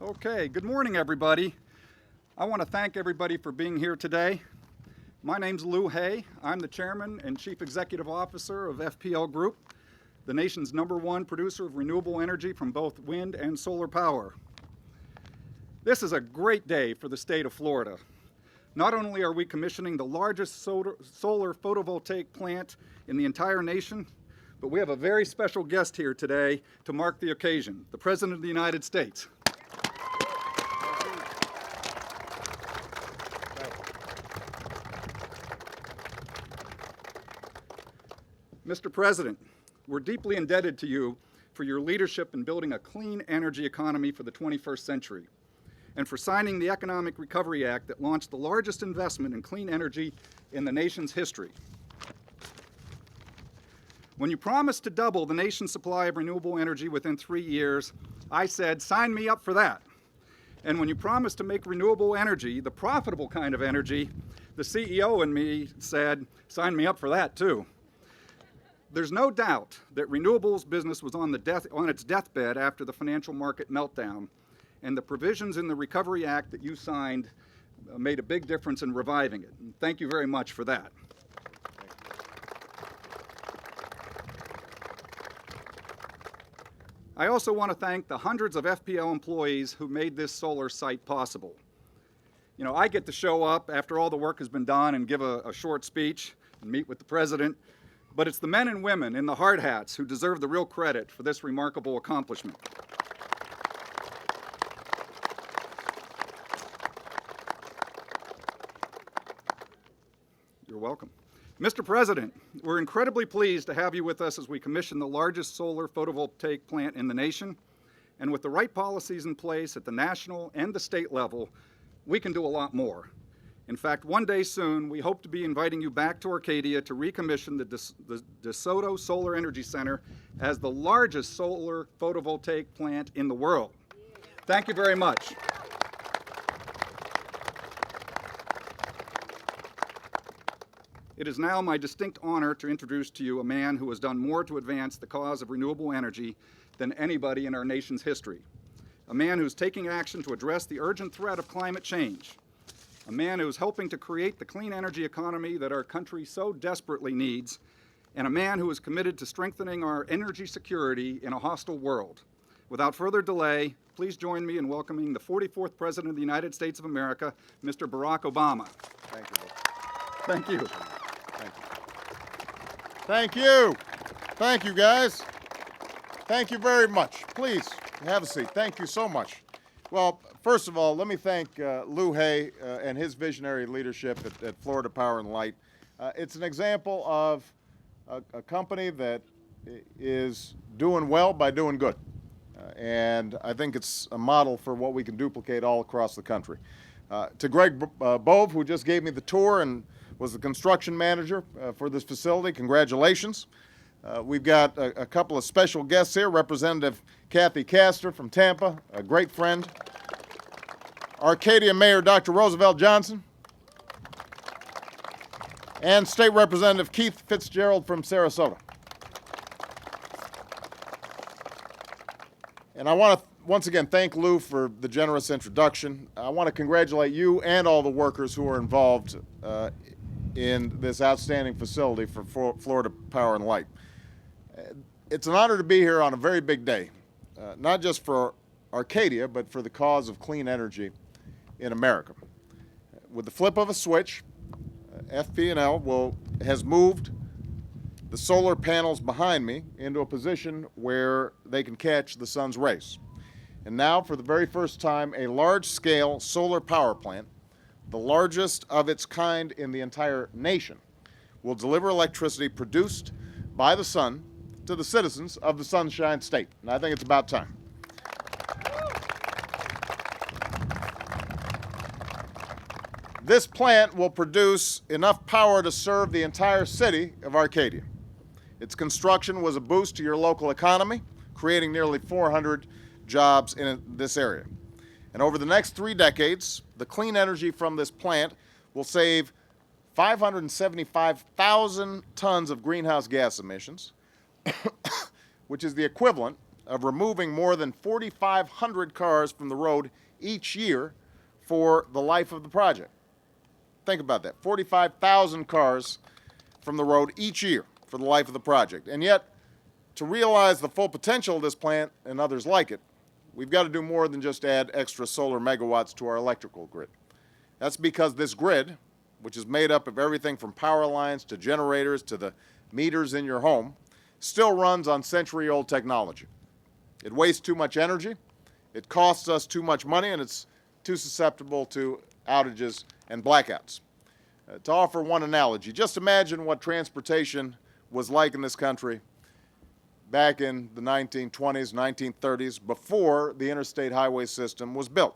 Okay, good morning, everybody. I want to thank everybody for being here today. My name's Lou Hay. I'm the Chairman and Chief Executive Officer of FPL Group, the nation's #1 producer of renewable energy from both wind and solar power. This is a great day for the state of Florida. Not only are we commissioning the largest solar photovoltaic plant in the entire nation, but we have a very special guest here today to mark the occasion, the President of the United States. Mr. President, we're deeply indebted to you for your leadership in building a clean energy economy for the 21st century, and for signing the Economic Recovery Act that launched the largest investment in clean energy in the nation's history. When you promised to double the nation's supply of renewable energy within 3 years, I said, sign me up for that. And when you promised to make renewable energy the profitable kind of energy, the CEO and me said, sign me up for that too. There's no doubt that renewables business was on its deathbed after the financial market meltdown, and the provisions in the Recovery Act that you signed made a big difference in reviving it. And thank you very much for that. I also want to thank the hundreds of FPL employees who made this solar site possible. You know, I get to show up after all the work has been done and give a short speech and meet with the President, but it's the men and women in the hard hats who deserve the real credit for this remarkable accomplishment. You're welcome. Mr. President, we're incredibly pleased to have you with us as we commission the largest solar photovoltaic plant in the nation. And with the right policies in place at the national and the state level, we can do a lot more. In fact, one day soon, we hope to be inviting you back to Arcadia to recommission the DeSoto Solar Energy Center as the largest solar photovoltaic plant in the world. Thank you very much. It is now my distinct honor to introduce to you a man who has done more to advance the cause of renewable energy than anybody in our nation's history. A man who's taking action to address the urgent threat of climate change. A man who is helping to create the clean energy economy that our country so desperately needs, and a man who is committed to strengthening our energy security in a hostile world. Without further delay, please join me in welcoming the 44th President of the United States of America, Mr. Barack Obama. Thank you. Thank you. Thank you. Thank you. Thank you, guys. Thank you very much. Please, have a seat. Thank you so much. Well, first of all, let me thank Lou Hay and his visionary leadership at Florida Power and Light. It's an example of a company that is doing well by doing good. And I think it's a model for what we can duplicate all across the country. To Greg Bove, who just gave me the tour and was the construction manager for this facility, congratulations. We've got a couple of special guests here, Representative Kathy Castor from Tampa, a great friend. Arcadia Mayor Dr. Roosevelt Johnson. And State Representative Keith Fitzgerald from Sarasota. And I want to once again thank Lou for the generous introduction. I want to congratulate you and all the workers who are involved in this outstanding facility for Florida Power and Light. It's an honor to be here on a very big day, not just for Arcadia, but for the cause of clean energy in America. With the flip of a switch, FP&L has moved the solar panels behind me into a position where they can catch the sun's rays. And now, for the very first time, a large-scale solar power plant, the largest of its kind in the entire nation, will deliver electricity produced by the sun to the citizens of the Sunshine State. And I think it's about time. This plant will produce enough power to serve the entire city of Arcadia. Its construction was a boost to your local economy, creating nearly 400 jobs in this area. And over the next 3 decades, the clean energy from this plant will save 575,000 tons of greenhouse gas emissions, which is the equivalent of removing more than 4,500 cars from the road each year for the life of the project. Think about that, 45,000 cars from the road each year for the life of the project. And yet, to realize the full potential of this plant and others like it, we've got to do more than just add extra solar megawatts to our electrical grid. That's because this grid, which is made up of everything from power lines to generators to the meters in your home, still runs on century-old technology. It wastes too much energy, it costs us too much money, and it's too susceptible to outages and blackouts. To offer one analogy, just imagine what transportation was like in this country back in the 1920s, 1930s, before the interstate highway system was built.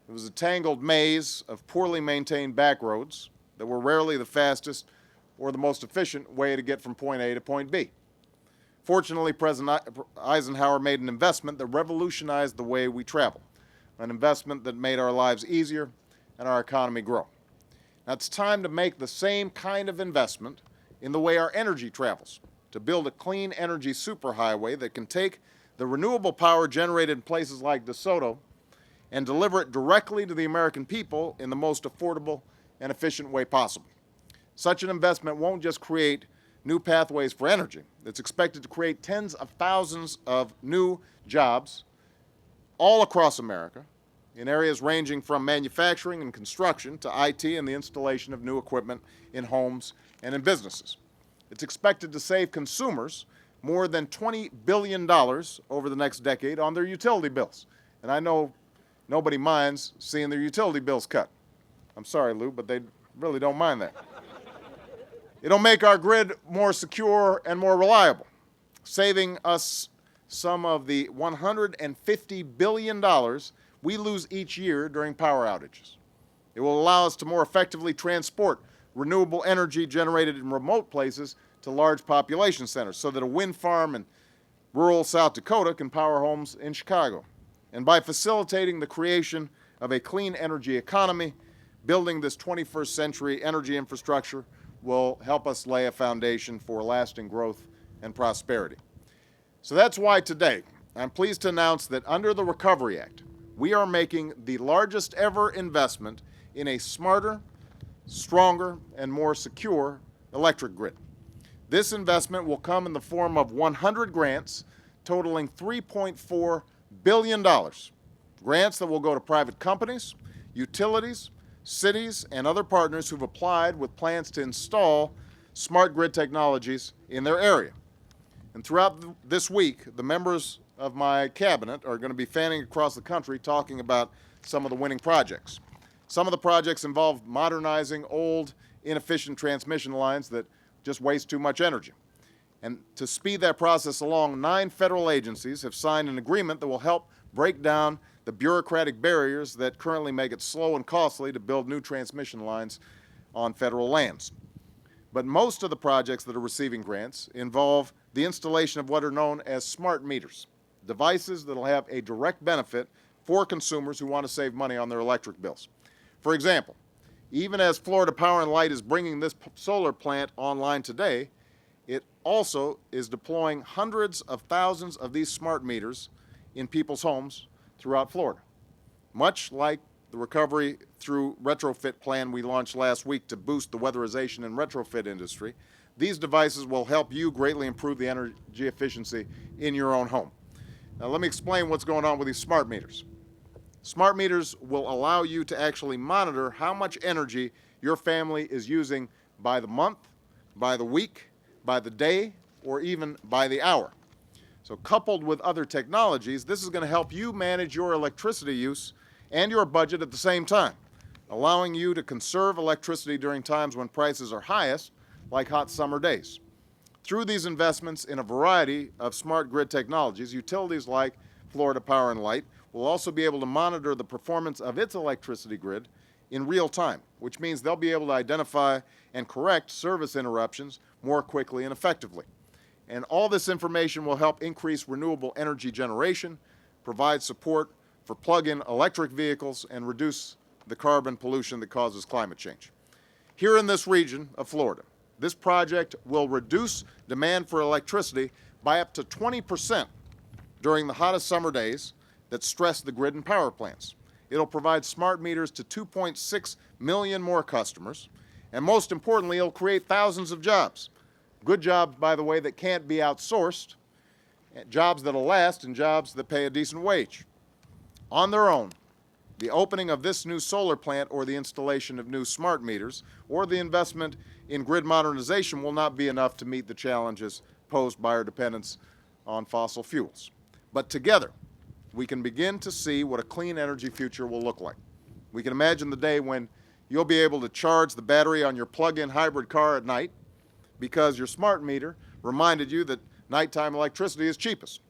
It was a tangled maze of poorly maintained back roads that were rarely the fastest or the most efficient way to get from point A to point B. Fortunately, President Eisenhower made an investment that revolutionized the way we travel, an investment that made our lives easier and our economy grow. Now, it's time to make the same kind of investment in the way our energy travels, to build a clean energy superhighway that can take the renewable power generated in places like DeSoto and deliver it directly to the American people in the most affordable and efficient way possible. Such an investment won't just create new pathways for energy. It's expected to create tens of thousands of new jobs all across America in areas ranging from manufacturing and construction to IT and the installation of new equipment in homes and in businesses. It's expected to save consumers more than $20 billion over the next decade on their utility bills. And I know nobody minds seeing their utility bills cut. I'm sorry, Lou, but they really don't mind that. It'll make our grid more secure and more reliable, saving us some of the $150 billion we lose each year during power outages. It will allow us to more effectively transport renewable energy generated in remote places to large population centers so that a wind farm in rural South Dakota can power homes in Chicago. And by facilitating the creation of a clean energy economy, building this 21st century energy infrastructure will help us lay a foundation for lasting growth and prosperity. So that's why today I'm pleased to announce that under the Recovery Act, we are making the largest ever investment in a smarter, stronger, and more secure electric grid. This investment will come in the form of 100 grants totaling $3.4 billion. Grants that will go to private companies, utilities, cities, and other partners who've applied with plans to install smart grid technologies in their area. And throughout this week, the members of my cabinet are going to be fanning across the country talking about some of the winning projects. Some of the projects involve modernizing old, inefficient transmission lines that just waste too much energy. And to speed that process along, 9 federal agencies have signed an agreement that will help break down the bureaucratic barriers that currently make it slow and costly to build new transmission lines on federal lands. But most of the projects that are receiving grants involve the installation of what are known as smart meters, devices that will have a direct benefit for consumers who want to save money on their electric bills. For example, even as Florida Power and Light is bringing this solar plant online today, it also is deploying hundreds of thousands of these smart meters in people's homes throughout Florida. Much like the Recovery Through Retrofit plan we launched last week to boost the weatherization and retrofit industry, these devices will help you greatly improve the energy efficiency in your own home. Now let me explain what's going on with these smart meters. Smart meters will allow you to actually monitor how much energy your family is using by the month, by the week, by the day, or even by the hour. So coupled with other technologies, this is going to help you manage your electricity use and your budget at the same time, allowing you to conserve electricity during times when prices are highest, like hot summer days. Through these investments in a variety of smart grid technologies, utilities like Florida Power and Light will also be able to monitor the performance of its electricity grid in real time, which means they'll be able to identify and correct service interruptions more quickly and effectively. And all this information will help increase renewable energy generation, provide support for plug-in electric vehicles, and reduce the carbon pollution that causes climate change. Here in this region of Florida, this project will reduce demand for electricity by up to 20% during the hottest summer days that stress the grid and power plants. It'll provide smart meters to 2.6 million more customers, and most importantly, it'll create thousands of jobs. Good jobs, by the way, that can't be outsourced, jobs that'll last, and jobs that pay a decent wage. On their own, the opening of this new solar plant or the installation of new smart meters or the investment in grid modernization will not be enough to meet the challenges posed by our dependence on fossil fuels. But together, we can begin to see what a clean energy future will look like. We can imagine the day when you'll be able to charge the battery on your plug-in hybrid car at night because your smart meter reminded you that nighttime electricity is cheapest.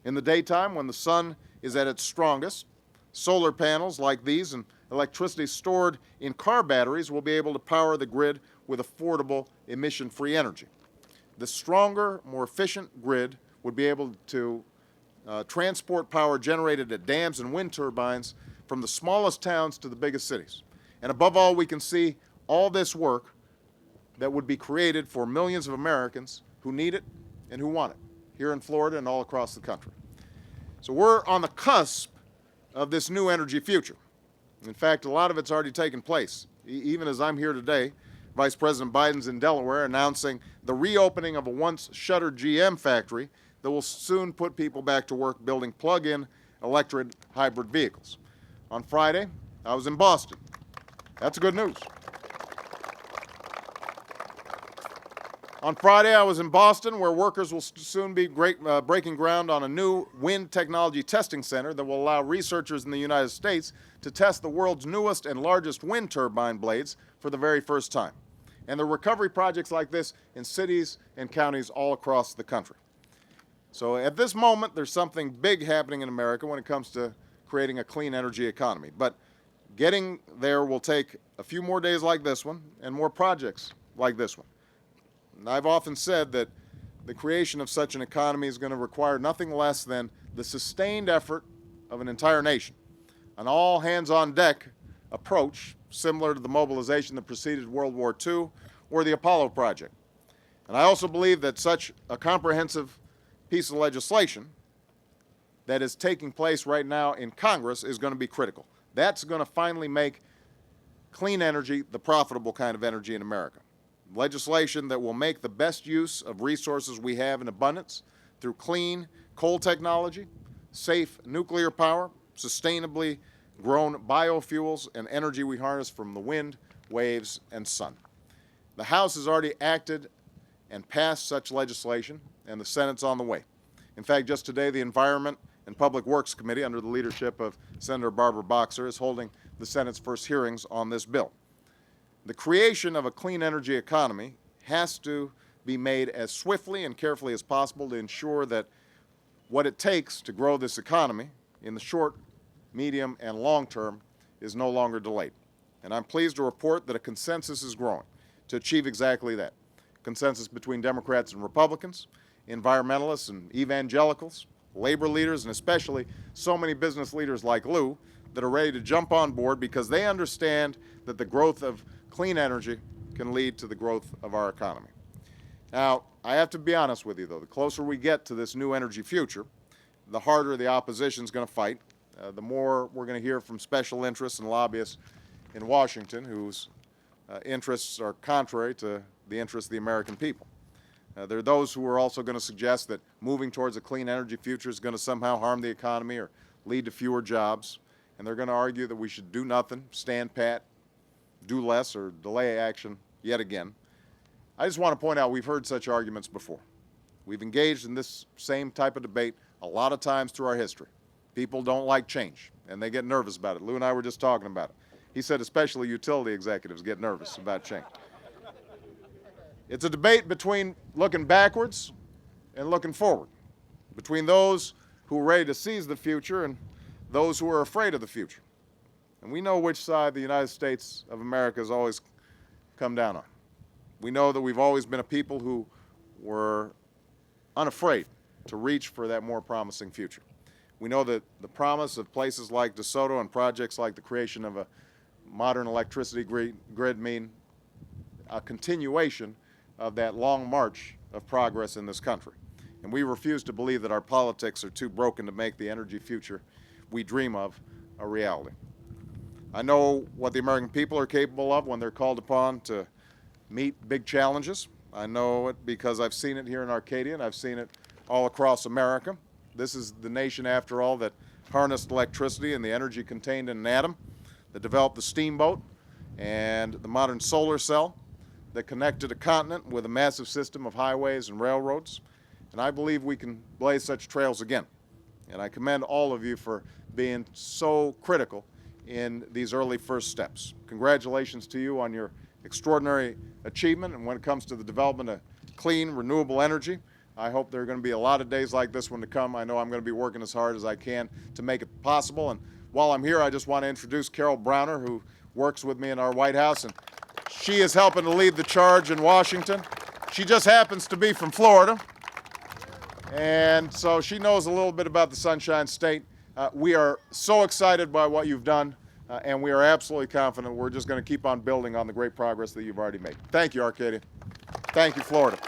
In the daytime, when the sun is at its strongest, solar panels like these and electricity stored in car batteries will be able to power the grid with affordable, emission-free energy. The stronger, more efficient grid would be able to transport power generated at dams and wind turbines from the smallest towns to the biggest cities. And above all, we can see all this work that would be created for millions of Americans who need it and who want it, here in Florida and all across the country. So we're on the cusp of this new energy future. In fact, a lot of it's already taken place. Even as I'm here today, Vice President Biden's in Delaware announcing the reopening of a once shuttered GM factory that will soon put people back to work building plug-in electric hybrid vehicles. On Friday, I was in Boston. That's good news. On Friday, I was in Boston, where workers will soon be breaking ground on a new wind technology testing center that will allow researchers in the United States to test the world's newest and largest wind turbine blades for the very first time. And there are recovery projects like this in cities and counties all across the country. So at this moment, there's something big happening in America when it comes to creating a clean energy economy. But getting there will take a few more days like this one and more projects like this one. And I've often said that the creation of such an economy is going to require nothing less than the sustained effort of an entire nation, an all-hands-on-deck approach similar to the mobilization that preceded World War II or the Apollo project. And I also believe that such a comprehensive piece of legislation that is taking place right now in Congress is going to be critical. That's going to finally make clean energy the profitable kind of energy in America. Legislation that will make the best use of resources we have in abundance through clean coal technology, safe nuclear power, sustainably grown biofuels, and energy we harness from the wind, waves, and sun. The House has already acted and passed such legislation, and the Senate's on the way. In fact, just today, the Environment and Public Works Committee, under the leadership of Senator Barbara Boxer, is holding the Senate's first hearings on this bill. The creation of a clean energy economy has to be made as swiftly and carefully as possible to ensure that what it takes to grow this economy in the short, medium, and long term is no longer delayed. And I'm pleased to report that a consensus is growing to achieve exactly that. Consensus between Democrats and Republicans, environmentalists and evangelicals, labor leaders, and especially so many business leaders like Lou that are ready to jump on board because they understand that the growth of clean energy can lead to the growth of our economy. Now, I have to be honest with you, though. The closer we get to this new energy future, the harder the opposition is going to fight, the more we're going to hear from special interests and lobbyists in Washington whose interests are contrary to the interests of the American people. There are those who are also going to suggest that moving towards a clean energy future is going to somehow harm the economy or lead to fewer jobs, and they're going to argue that we should do nothing, stand pat, do less, or delay action yet again. I just want to point out we've heard such arguments before. We've engaged in this same type of debate a lot of times through our history. People don't like change, and they get nervous about it. Lou and I were just talking about it. He said especially utility executives get nervous about change. It's a debate between looking backwards and looking forward, between those who are ready to seize the future and those who are afraid of the future. And we know which side the United States of America has always come down on. We know that we've always been a people who were unafraid to reach for that more promising future. We know that the promise of places like DeSoto and projects like the creation of a modern electricity grid mean a continuation of that long march of progress in this country. And we refuse to believe that our politics are too broken to make the energy future we dream of a reality. I know what the American people are capable of when they're called upon to meet big challenges. I know it because I've seen it here in Arcadia, and I've seen it all across America. This is the nation, after all, that harnessed electricity and the energy contained in an atom, that developed the steamboat and the modern solar cell, that connected a continent with a massive system of highways and railroads. And I believe we can blaze such trails again. And I commend all of you for being so critical in these early first steps. Congratulations to you on your extraordinary achievement, and when it comes to the development of clean, renewable energy, I hope there are going to be a lot of days like this one to come. I know I'm going to be working as hard as I can to make it possible. And while I'm here, I just want to introduce Carol Browner, who works with me in our White House, and she is helping to lead the charge in Washington. She just happens to be from Florida, and so she knows a little bit about the Sunshine State. We are so excited by what you've done, and we are absolutely confident we're just going to keep on building on the great progress that you've already made. Thank you, Arcadia. Thank you, Florida.